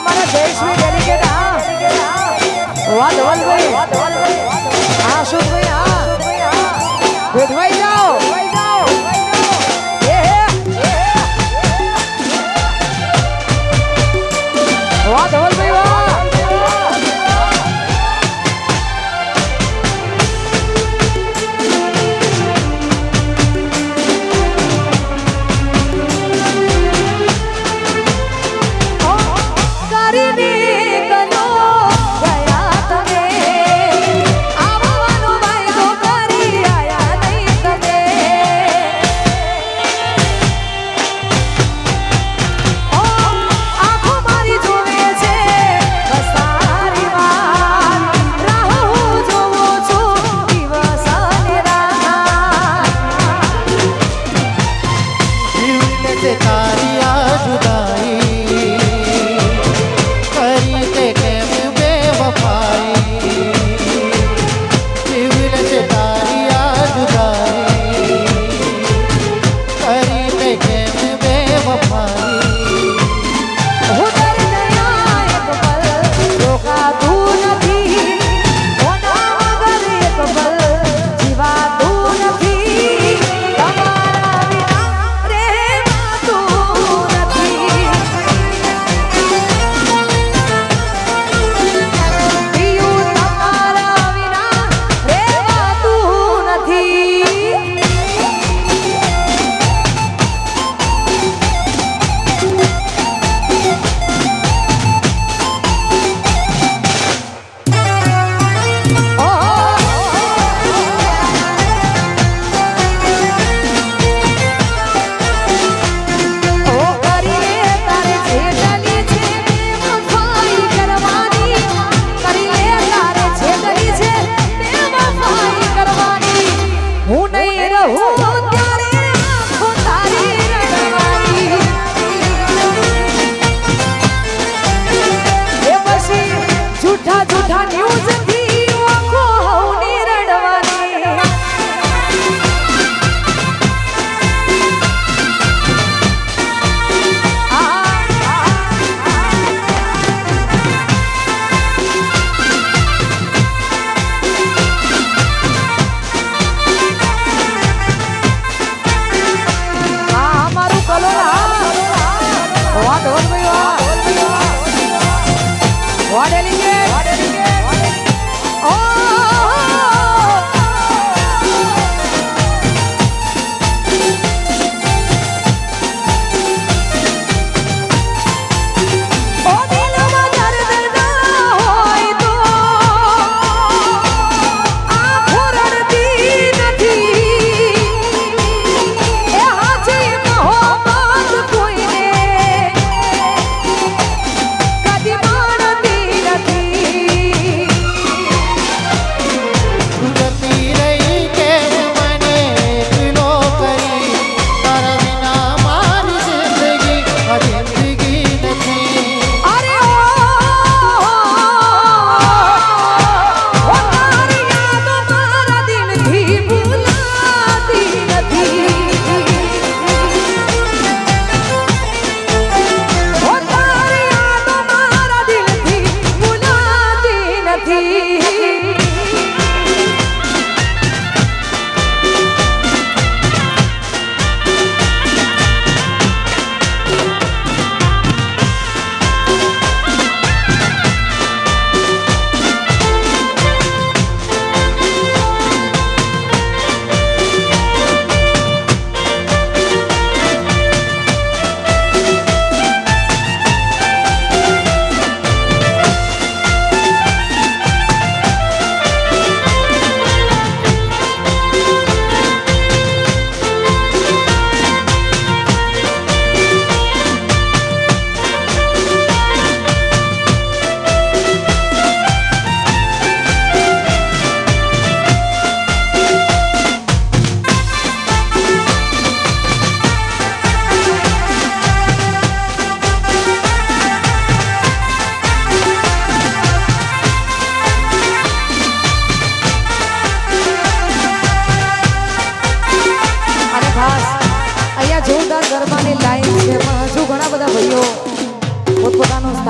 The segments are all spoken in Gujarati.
અમારા દેશની ડેલિગેટ હા વાહ ધવલભાઈ હા શુભભાઈ હા ગોઠવાઈ જાઓ વાહ ધવલભાઈ વાહ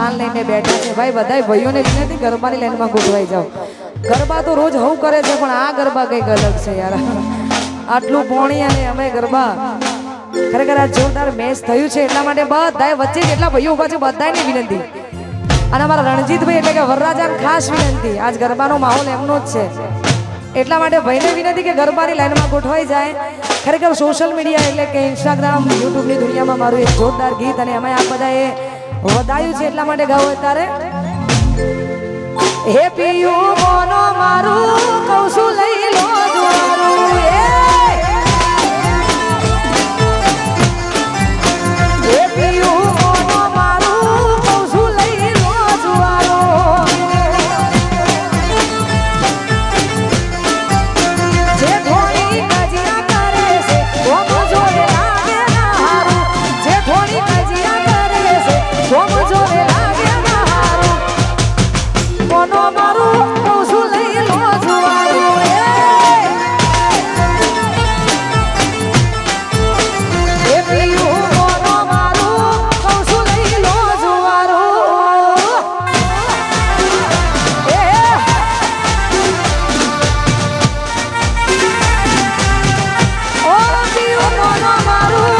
સ્થાન લઈને બેઠા છે ભાઈ બધાય ભાઈઓને વિનંતી ગરબાની લાઈનમાં ગોઠવાઈ જાઓ ગરબા તો રોજ હવું કરે છે પણ આ ગરબા કંઈક અલગ છે યાર આટલું પોણી અને અમે ગરબા ખરેખર આ જોરદાર મેચ થયું છે એટલા માટે બધાય વચ્ચે જેટલા ભાઈઓ ઉભા છે બધાયને વિનંતી અને અમારા રણજીતભાઈ એટલે કે વરરાજાને ખાસ વિનંતી આજ ગરબાનો માહોલ એમનો જ છે એટલા માટે ભાઈને વિનંતી કે ગરબાની લાઈનમાં ગોઠવાઈ જાય ખરેખર સોશિયલ મીડિયા એટલે કે ઇન્સ્ટાગ્રામ યુટ્યુબની દુનિયામાં મારું એક જોરદાર ગીત અને અમે આ બધાએ વધાયું છે એટલા માટે ગાવું અત્યારે હે પિયું મોનો મારું કૌશું લઈ લો દ્વારું હે પિયું મોનો મારું કૌશું લઈ લો દ્વારું જે થોડી કજિયા કરે છે કોમ જોડે લાગે ના હારું જે થોડી કજિયા કરે છે કોમ જોડે લાગે ના હારું મોનો મારું કૌશું લઈ લો દ્વારું હે પિયું મોનો મારું કૌશું લઈ લો દ્વારું ઓ પિયું મોનો મારું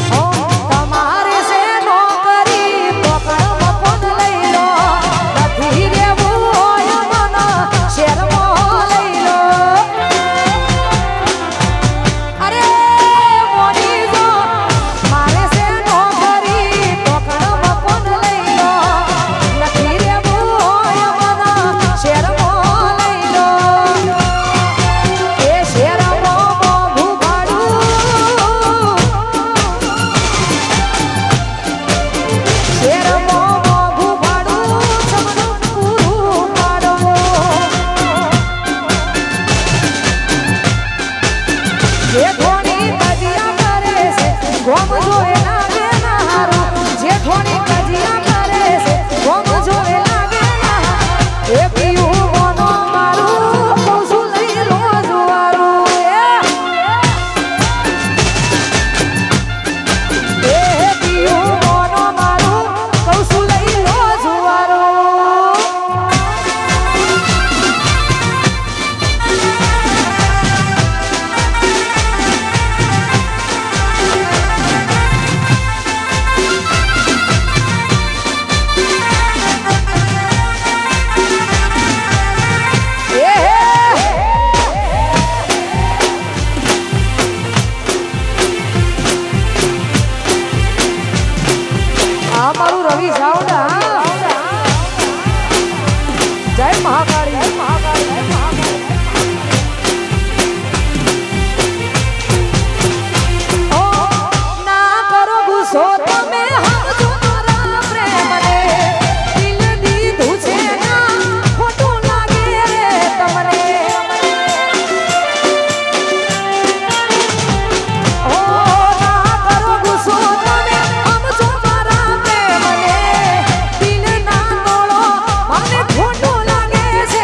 તમારે સે નોકરી પકડ મફત લઈ લો નથી રેવું હોય મન શેરમાં લઈ લો અરે મોની જો મારે સે નોકરી પકડ મફત લઈ લો નથી રેવું હોય મન શેરમાં લઈ લો એ શેરમાં મોંઘું ભાડું શેરમાં મોંઘું ભાડું સબનું પૂરું પાડવું જે થોડી કજિયા કરે છે ગોમ જોએ લાગે ના હારું જે થોડી કજિયા કરે છે ગોમ જોએ લાગે ના હારું એ પિયું મોનો મારું કૌશું લઈ લો દ્વારું એ પિયું મોનો મારું કૌશું લઈ લો દ્વારું આ મારું રવિ સાવડા જય મહાકાળી જય મહાકાળી જય મહાકાળી ઓ ના કરો ગુસ્સો તમે સમજો મારા પ્રેમને દિલ દીધું છે ના ખોટું લાગે રે તમને ઓ ના કરો ગુસ્સો તમે સમજો મારા પ્રેમને દિલ ના તોડો મને ખોટું લાગે છે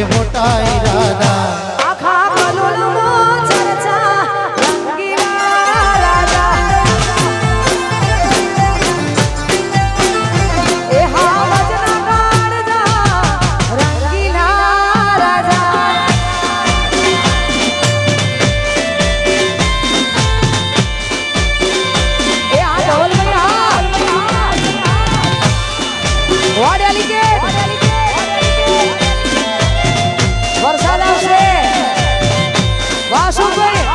મોટા ઈરાદા આખા કલોલમાં ચર્ચા રંગીલા રાજા એ હાવજના કાળજા રંગીલા રાજા એ આ ઢોલ ભૈયા વાડેલી કે વરસાદ આવશે વાસુભાઈ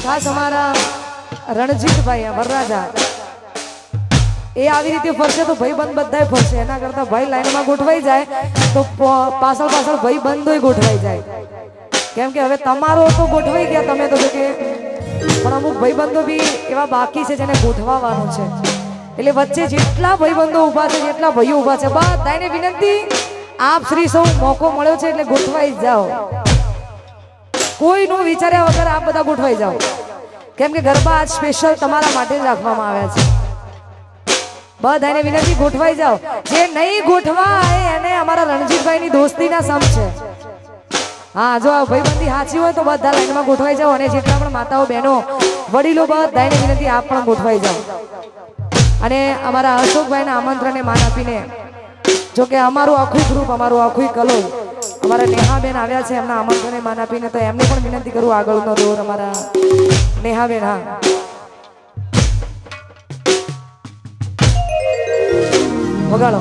ખાસ અમારા રણજીતભાઈ વરરાજા એ આવી રીતે ફરશે તો ભાઈ બંધ બધાય ફરશે એના કરતા ભાઈ લાઈનમાં ગોઠવાઈ જાય તો પાછળ પાછળ ભાઈ બંધોય ગોઠવાઈ જાય કેમ કે હવે તમારો તો ગોઠવાઈ ગયા તમે તો કે પણ અમુક ભાઈબંધો બી એવા બાકી છે જેને ગોઠવાવાનું છે એટલે વચ્ચે જેટલા ભાઈબંધો ઊભા છે જેટલા ભાઈઓ ઊભા છે બધાને વિનંતી આપ શ્રી સૌ મોકો મળ્યો છે એટલે ગોઠવાઈ જાઓ કોઈનું વિચાર્યા વગર આપ બધા ગોઠવાઈ જાઓ કેમ કે ગરબા આજ સ્પેશિયલ તમારા માટે જ રાખવામાં આવ્યા છે બધાને વિનંતી ગોઠવાઈ જાઓ જે નહીં ગોઠવાય એને અમારા રણજીતભાઈની દોસ્તીના સમ છે હા જો ભાઈબંધી સાચી હોય તો બધા લાઈનમાં ગોઠવાઈ જાઓ અને જેટલા પણ માતાઓ બહેનો વડીલો બધાને વિનંતી આપ પણ ગોઠવાઈ જાઓ અને અમારા અશોકભાઈના આમંત્રણને માન આપીને જો કે અમારું આખું ગ્રુપ અમારું આખું કલોલ અમારા નેહાબેન આવ્યા છે એમના આમંત્રણને માન આપીને તો એમને પણ વિનંતી કરું આગળનો દોર અમારા નેહાબેન હા વગાડો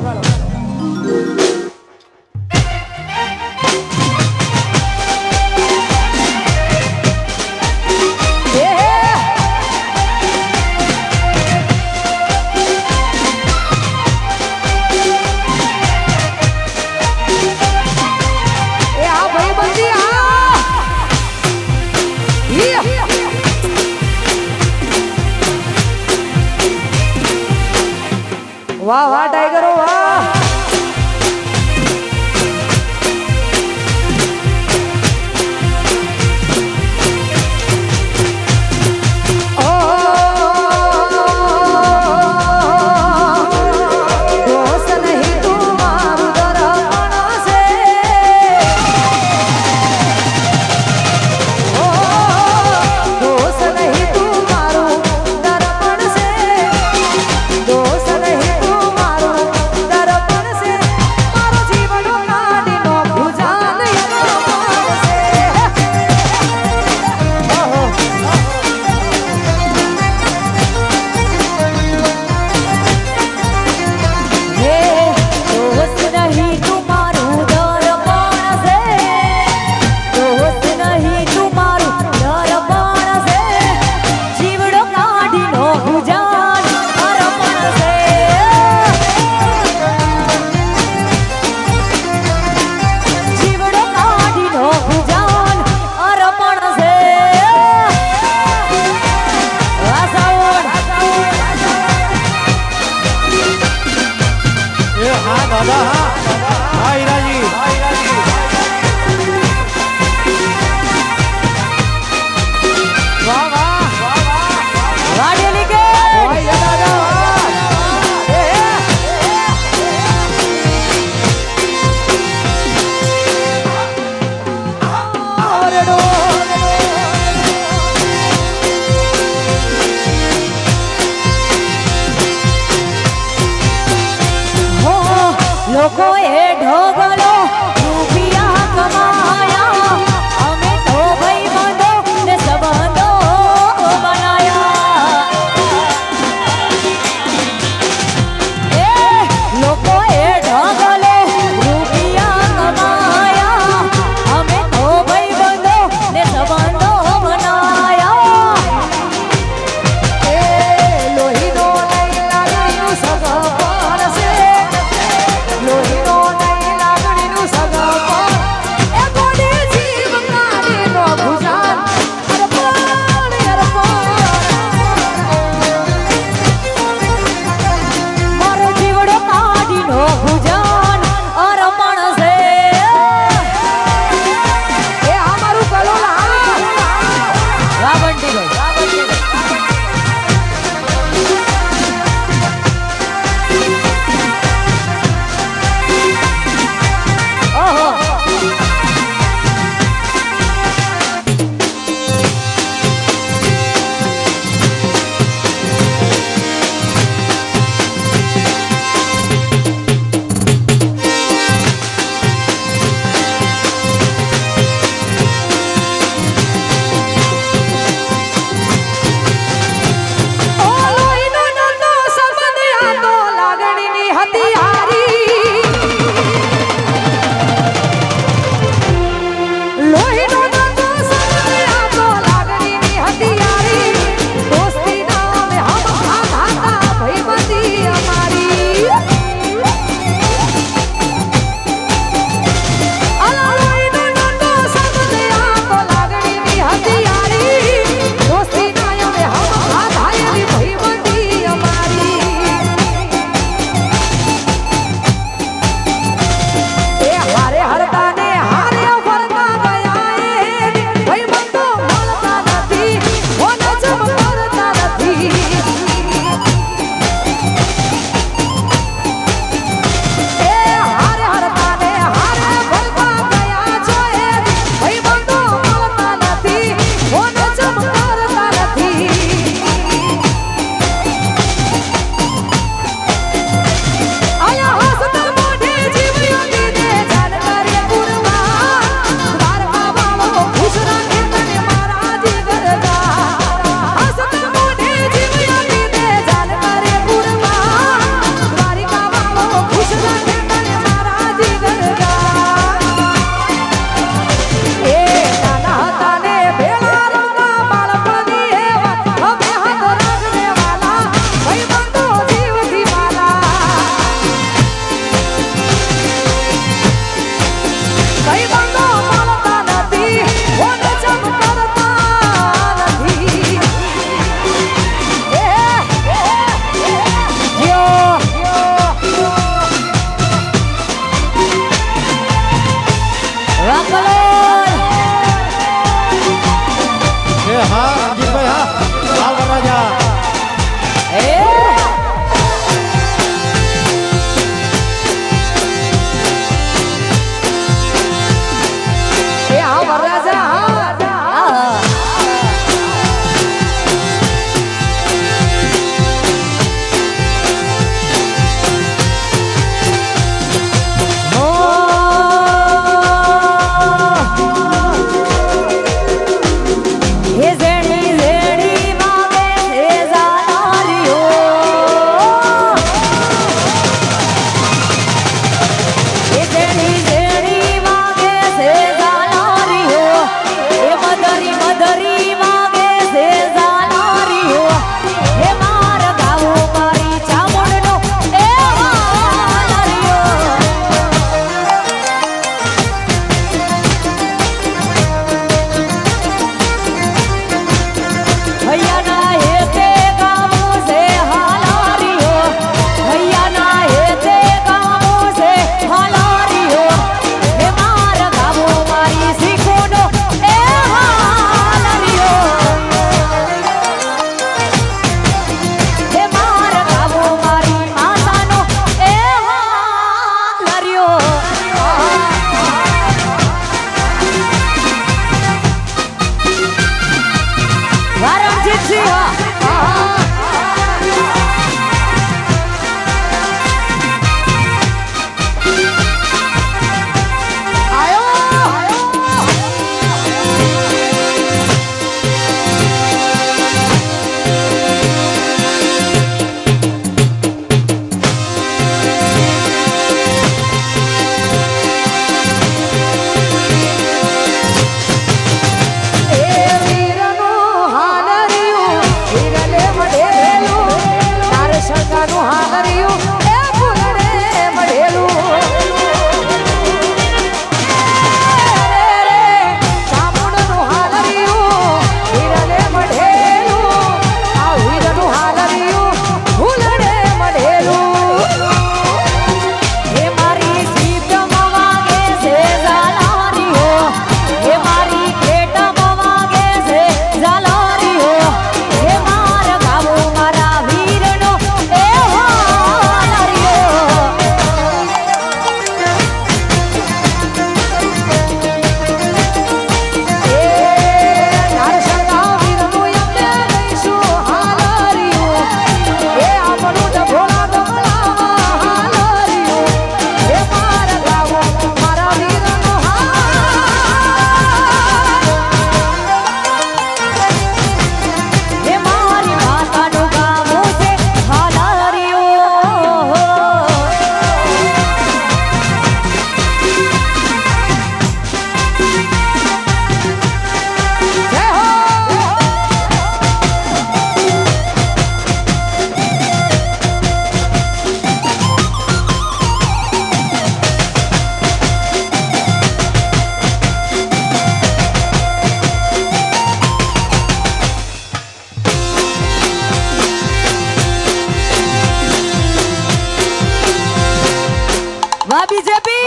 વાહ બીજેપી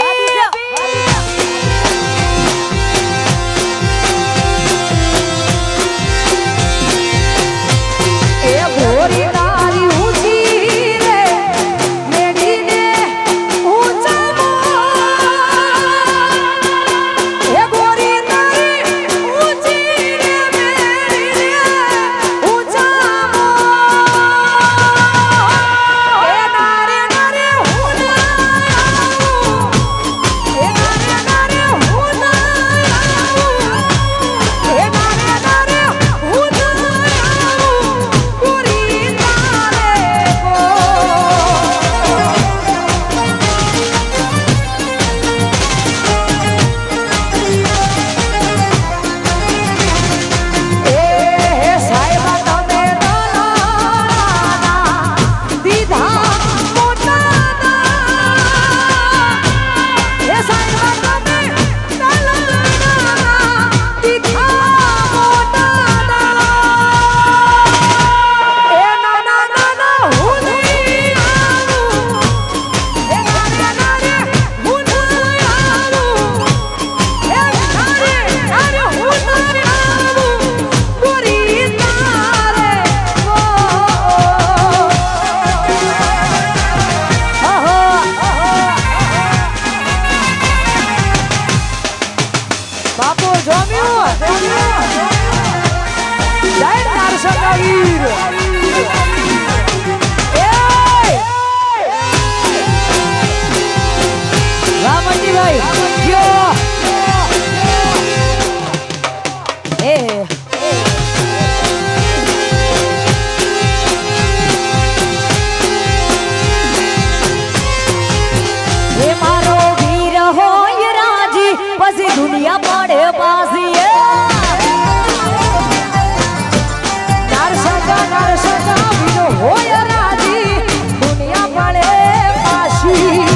એ ભોરી તારી ઊંચી રે મેડીને ઊંચા એ ભોરી તારી ઊંચી રે મેડીને ઊંચા એ નારે નારે બાપુ જોમ્યું જય નારસંગીર રામજીભાઈ યો એ મારો વીર હોય રાજી પછી દુનિયા પડે પાસી નારસંગા વીર હોય રાજી દુનિયા પડે પાસી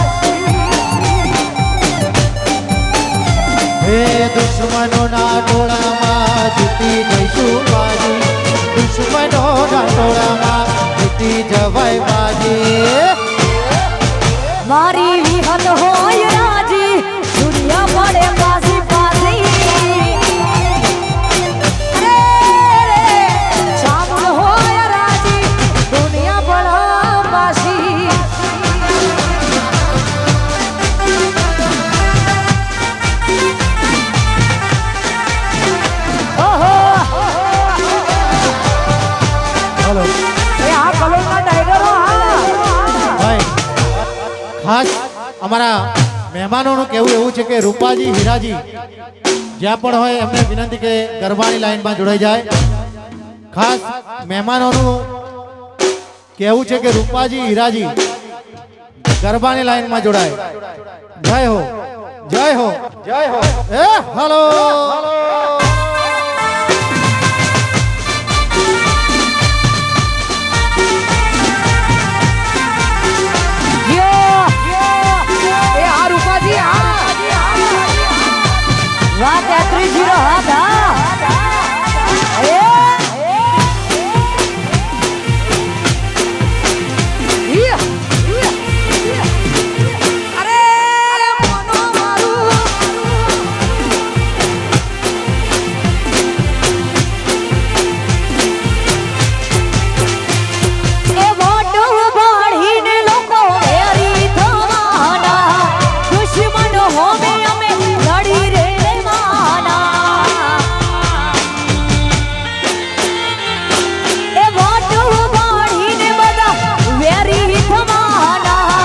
હે દુશ્મનોના ટોળામાં જીતી જઈશું બાજી દુશ્મનોના ટોળામાં જીતી જવાય બાજી મારી વિહત હોય રાજી દુનિયા પડે પાસી પાસી સામું હોય રાજી દુનિયા પડે પાસી ઓહો હલો એ આ કલોલના ટાઈગરો હા ભાઈ ખાસ અમારા મહેમાનોનું કહેવું એવું છે કે રૂપાજી હીરાજી જ્યાં પણ હોય એમને વિનંતી કે ગરબાની લાઈનમાં જોડાઈ જાય ખાસ મહેમાનોનું કહેવું છે કે રૂપાજી હીરાજી ગરબાની લાઈનમાં જોડાય જય હો જય હો જય હો એ હલો એ આ રૂપાજી વાહ 33 હાથ હા અરે મનો મારું એ મોટું બાળીને લોકો વેરી થવાના દુશ્મનો હોમે અમે લડી રે માના એ મોટું બાળીને બધા વેરી થવાના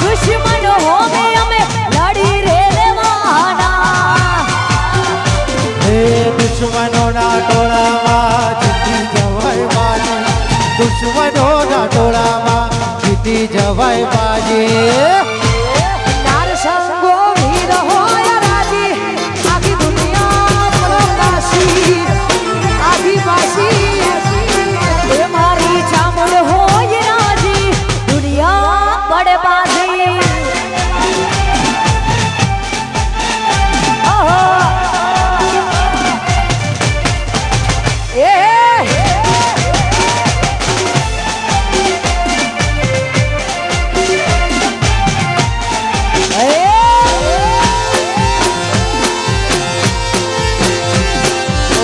દુશ્મનો હોમે અમે લડી રે માના હે દુશ્મનોના ટોળામાં જીતી જવાય બાજી દુશ્મનોના ટોળામાં જીતી જવાય બાજી નાર સંગો વીર હોય રાજી આખી દુનિયા પ્રકાશી આદિવાસી એ મારી ચામડ હોય રાજી દુનિયા પડે બાજી એ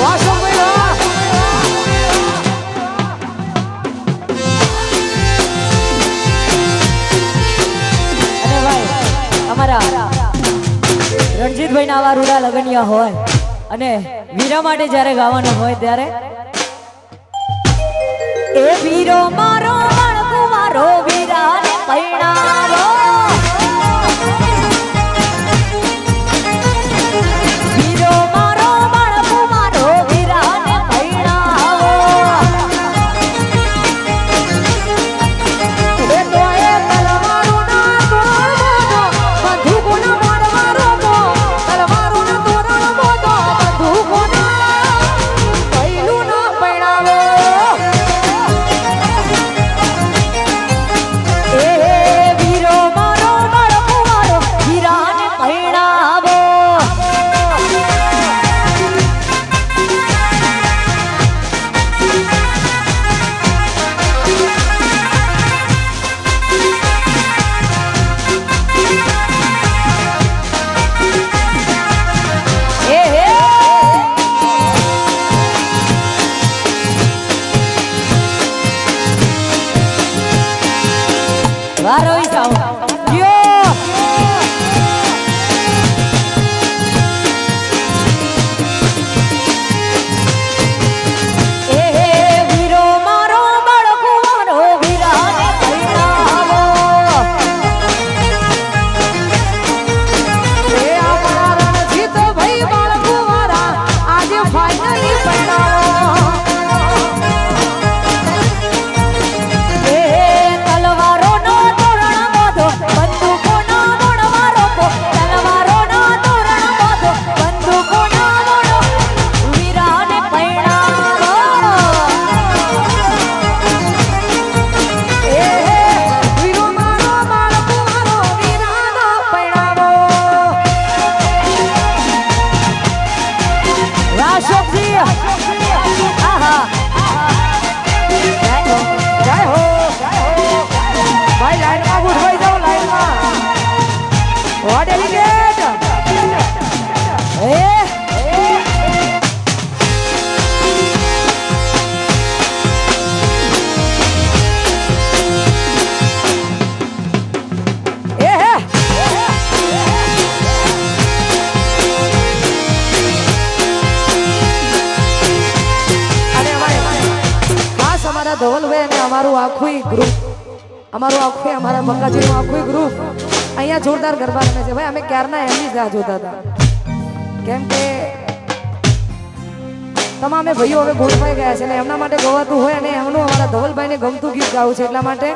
વાસો ભાઈ અને ભાઈ અમારા રણજીતભાઈ ના આવા રૂડા લગનિયા હોય અને વીરા માટે જ્યારે ગાવાનું હોય ત્યારે એ વીરો મારો મણકુવારો વીરાને પૈણાવો વીરો મારો મણકુવારો વીરાને પૈણાવો એ તો એ તલવારો ના તોરણ મોટો બંદૂકો ના મારવારો મો તલવારો ના તોરણ મોટો બંદૂકો ના પૈલું ના પૈણાવો એ વીરો મારો મણકુવારો વીરાને પૈણાવો વારો ઈ સાઉ યો એ વીરો મારો મણકુવારો વીરાને પૈણાવો એ આપણા રણજીત ભાઈ બાળકુવારા આજે ફાઇનલી પૈણાવો એ તલવારો નો તોરણ બાંધો અમારા ધવલભાઈ અને અમારું આખું ગ્રુપ અમારા બકાજીનું આખું ગ્રુપ અહીંયા જોરદાર ગરબા રમે છે ભાઈ. અમે ક્યારના એમની જ રાહ જોતા હતા કેમ કે તમામે ભાઈઓ હવે ગોઠવાઈ ગયા છે ને એમના માટે ગવાતું હોય અને એમનું અમારા ધવલભાઈને ગમતું ગીત ગાવું છે એટલા માટે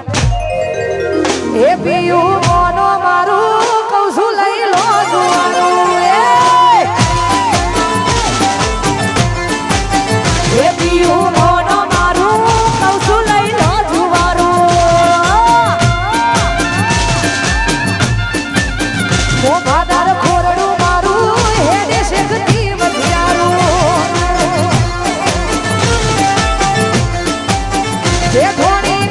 એ પિયું મોનો મારું કહું છું લઈ લો જુવાનું એ પિયું મોનો મારું કહું છું લઈ લો જુવાનું ઓ ભાદર ખોરડું મારું હેડે શેકતી મધિયારું જે ઘોડી